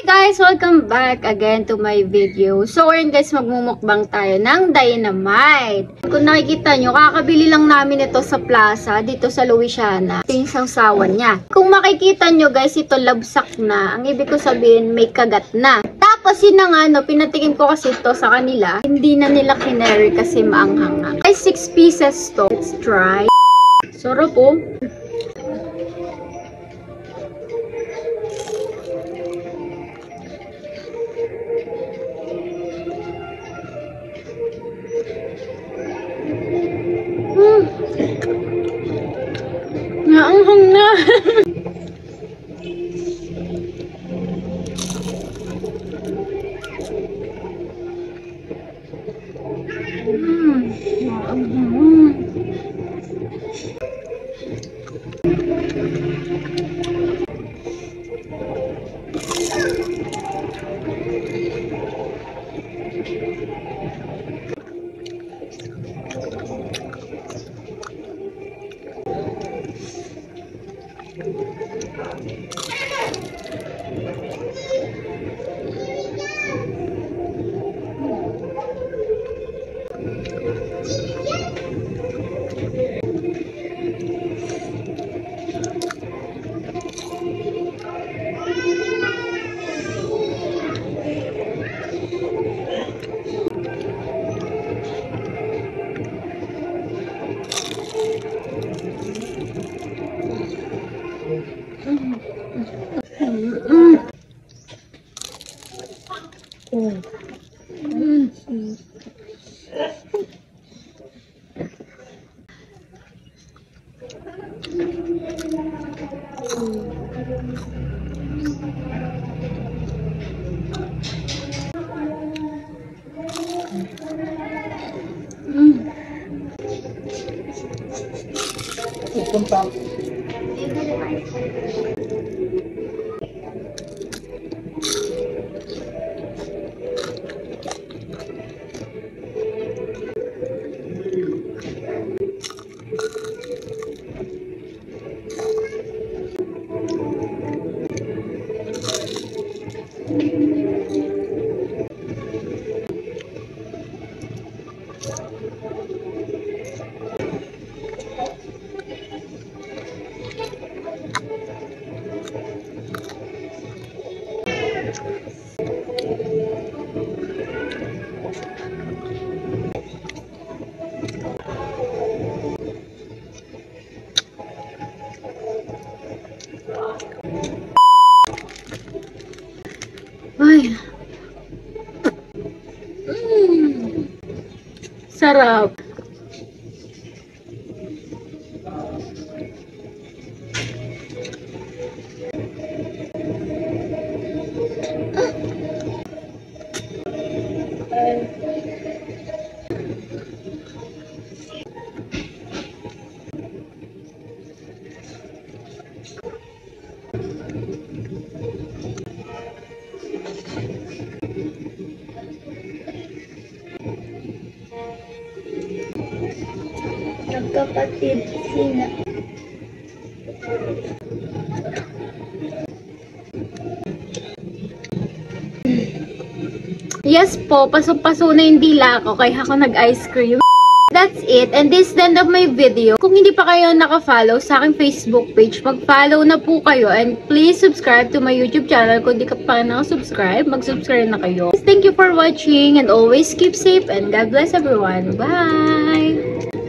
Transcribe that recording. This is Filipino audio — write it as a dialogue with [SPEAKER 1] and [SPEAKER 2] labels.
[SPEAKER 1] Guys, welcome back again to my video. So, ngayon guys, magmumukbang tayo ng dynamite. Kung nakikita nyo, kakabili lang namin ito sa plaza, dito sa Louisiana. Ito yung sawsawan niya. Kung makikita nyo guys, ito labsak na. Ang ibig ko sabihin, may kagat na. Tapos yun na nga, pinatikim ko kasi ito sa kanila. Hindi na nila kinary kasi maanghang nga. Guys, 6 pieces to. Let's try. Sarap po. Naanghang na. Ay. Sarap. Kapatid sina. Yes po, pasok-paso na yung dila ko kaya ako nag-ice cream. That's it, and this is the end of my video. Kung hindi pa kayo naka-follow sa aking Facebook page, mag-follow na po kayo, and please subscribe to my YouTube channel. Kung hindi ka pa naka-subscribe, mag-subscribe na kayo. Thank you for watching, and always keep safe, and God bless everyone. Bye!